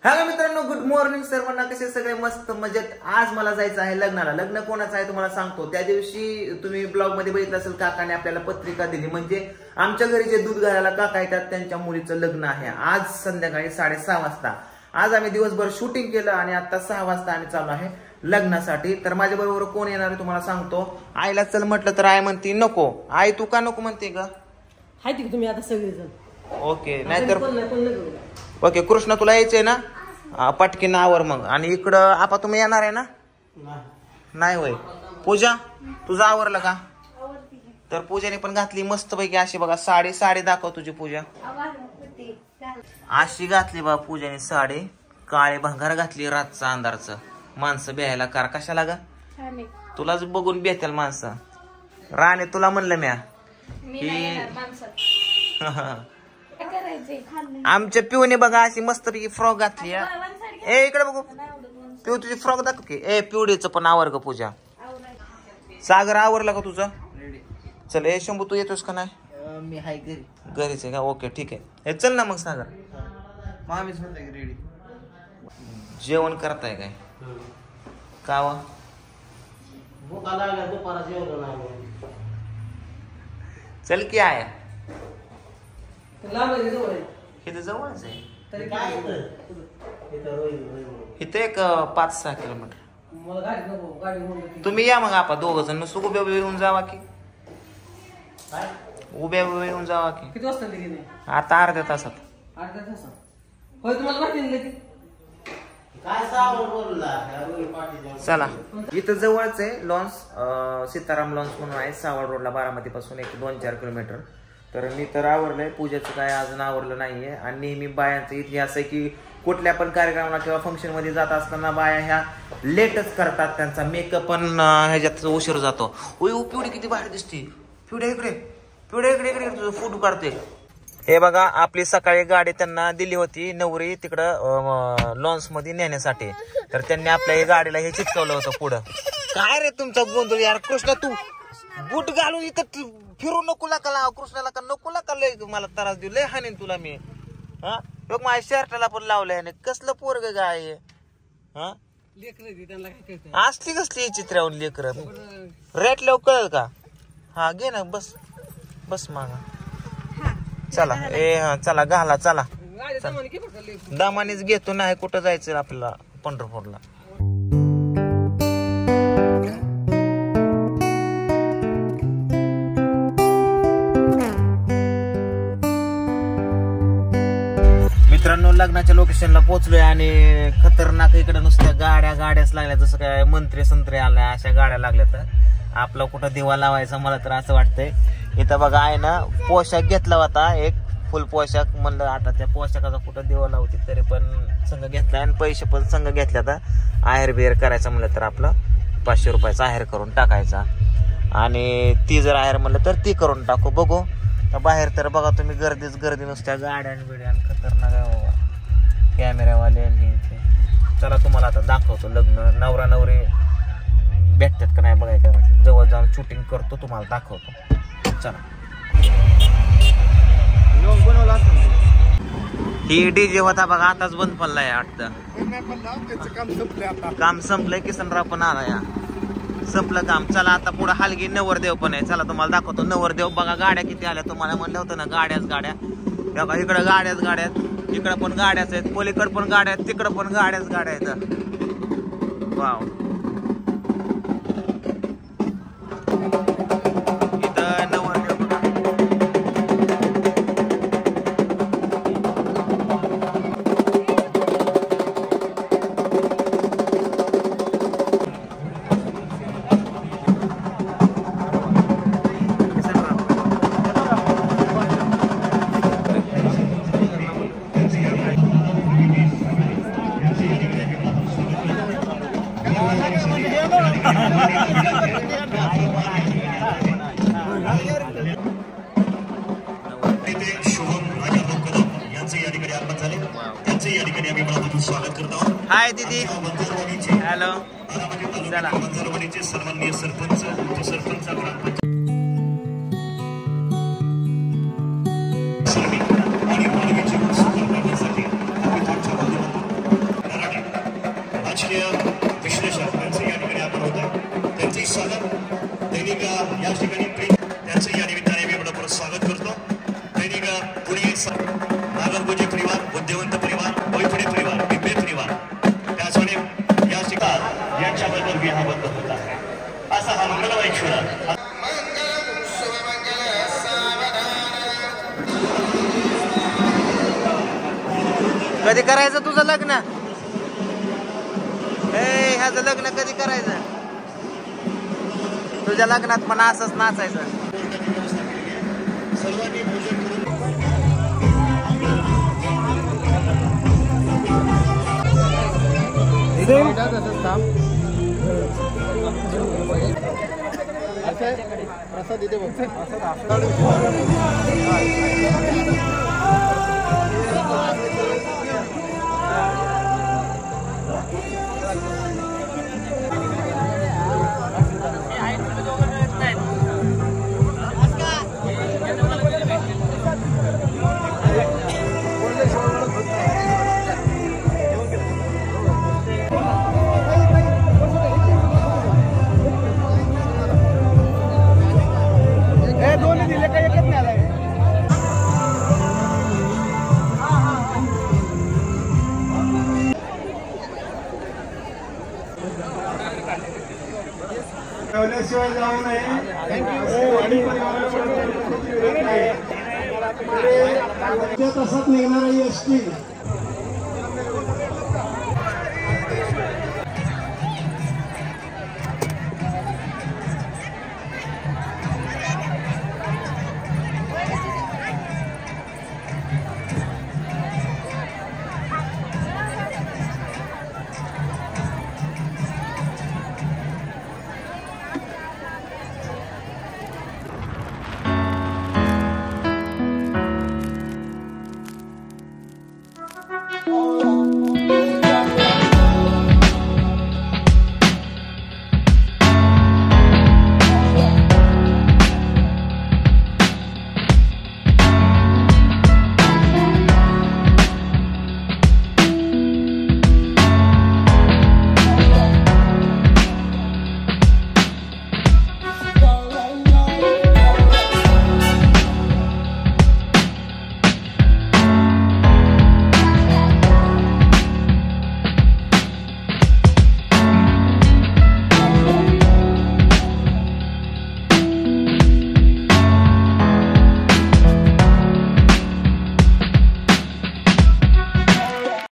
Hello मित्रांनो, good morning सर्वांना. कसे सगळे मस्त मजेत. आज मला जायचं आहे लग्नाला. लग्न कोणाचं आहे तुम्हाला सांगतो. त्या दिवशी तुम्ही ब्लॉग मध्ये बघितलं असेल, काकाने आपल्याला पत्रिका दिली. म्हणजे आमच्या घरी जे दूध घालायला काका येतात त्यांच्या मुलीचं लग्न आहे आज संध्याकाळी 6:30 वाजता. आज आम्ही दिवसभर शूटिंग केलं आणि आता 6 वाजता आम्ही चालू आहे लग्नासाठी. तर माझ्या बरोबर कोण येणार आहे तुम्हाला सांगतो. आईला चल म्हटलं तर आई म्हणते नको. आई तू का नको म्हणते का? हाय की तुम्ही आता सगळेजण. ओके, नाहीतर ओके. कृष्ण तुला यायचंय ना, पटकीन आवर मग. आणि इकडं आपा तुम्ही येणार आहे ना? नाही होय. पूजा तुझं आवरलं का? तर पूजाने पण घातली मस्त पैकी अशी बघा साडी. साडी दाखव तुझी पूजा. अशी घातली बा पूजाने साडी. काळे भंगार घातली रातचा अंधारचं. माणसं बिहायला कार कशाला गा? तुलाच बघून बेहत्याल माणसं. राणे तुला म्हणलं म्या आमच्या पिऊने बघा अशी मस्त पैकी फ्रॉक घातली. ए इकडे बघू पिऊ, तुझी फ्रॉक दाखव की. ए पिवडीचं पण आवर ग पूजा. सागर आवरला का तुझं? चल ए शंभू तू येतोस का? नाही मी हाय घरी. घरीच आहे का? ओके ठीक आहे. चल ना मग सागर. मामीच म्हणते रेडी. जेवण करताय काय? का वा? भूका लागल्या दुपारा जेवलं नाही. चल की आहे इथं जवळच आहे. तरी काय इथं एक 5-6 किलोमीटर. मला गाडी नको, गाडी म्हणून तुम्ही या मग आपण दोघ जण नुसतं उभ्या उभ्या येऊन जावा की. काय उभ्या उभ्या येऊन जावा की. किती वाजता निघेल? आता अर्ध्या तासात. अर्ध्या तासात. होय तुम्हाला माहिती नाही की काय सावर बोलला पाठी. चला इथं जवळच आहे लॉन्स, सीताराम लॉन्स म्हणून आहे सावळ रोडला, बारामती पासून एक 2-4 किलोमीटर. तर मी तर आवरलंय. पूजेचं काय अजून आवरलं नाहीये. आणि नेहमी बायांचा इतिहास आहे की कुठल्या पण कार्यक्रमाला किंवा फंक्शन मध्ये जात असताना बाया ह्या लेटच करतात. त्यांचा मेकअप पण ह्याच्यात उशीर जातो. ओय पिवडी किती बाहेर दिसते. पिवड्या इकडे, पिवड्या इकडे इकडे तुझं फोटो काढते. हे बघा आपली सकाळी गाडी त्यांना दिली होती नवरी तिकडं लॉन्स मध्ये नेण्यासाठी. तर त्यांनी आपल्या गाडीला हे चिटकवलं होतं पुढं. काय रे तुमचा गोंधळ यार. कृष्णा तू बूट घालून इथं फिरू नको लाका. कृष्णाला का नको लाका. लय मला त्रास देऊ. लय हाणीन तुला मी. हा बघ माझ्या शर्टाला पण लावलंय. कसलं पोरग गाय. हा लेकर त्यांना काय कळतं. असली कसली चित्रावून लेकर रेट लव कळल का? हा घे ना. बस बस मागा. चला ए हा चला घाला. चला दामानेच घेतो. नाही कुठं जायचं आपल्याला पंढरपूरला. मित्रांनो लग्नाच्या लोकेशनला पोहोचलोय आणि खतरनाक इकडे नुसत्या गाड्याच लागल्या. जसं काय मंत्री संत्री आलाय अशा गाड्या लागल्या. तर आपला कुठं दिवा लावायचा मला तर असं वाटतंय. इथं बघा आहे ना पोशाख घेतला होता एक फुल पोशाख. म्हणलं आता त्या पोशाखाचा कुठं दिवा लावते. तरी पण संघ घेतलाय आणि पैसे पण संघ घेतल्या. तर आहेर बिहेर करायचा म्हणलं तर आपलं 500 रुपयाचा आहेर करून टाकायचा. आणि ती जर आहेर म्हणलं तर ती करून टाकू. बघू बाहेर तर बघा तुम्ही गर्दीच गर्दी नुसत्या गाड्या बिड्या खतरनाक कॅमेरावाले. चला तुम्हाला आता दाखवतो लग्न. नवरा नवरी भेटतात का नाही बघायचं. म्हणजे जवळ जाऊन शूटिंग करतो तुम्हाला दाखवतो. चला बनवला ही डीजे होता बघा आताच बंद पडलाय वाटतं. काम संपलंय. किसनराव पण आला या. संपलं काम. चला आता पुढे हलगी नवरदेव पण आहे. चला तुम्हाला दाखवतो नवरदेव. बघा गाड्या किती आल्या. तुम्हाला म्हणलं होतं ना गाड्याच गाड्या. बघा इकडं गाड्याच गाड्या. इकडं पण गाड्याच आहेत. पलीकडे पण गाड्या आहेत. तिकडं पण गाड्याच गाड्या आहेत. वाव इथं नवरदेव बघा. हाय दीदी. हॅलो. चला सन्माननीय सरपंच गंगोजी परिवार, उद्योगवंत परिवार, बोईफडे परिवार, बिंबे परिवार, त्याचवेळी या शिकार यांच्याबद्दल विवाहबद्ध होत आहे. असा हा मंगलमय क्षण. कधी करायचं तुझं लग्न? ह्याचं लग्न कधी करायचं? तुझ्या लग्नात पण असंच नाचायचं. सर्वांनी भोजन प्रसाद इथे बघ. ठेवल्याशिवाय जाऊ नये. तसंच निघणारा एसटी Oh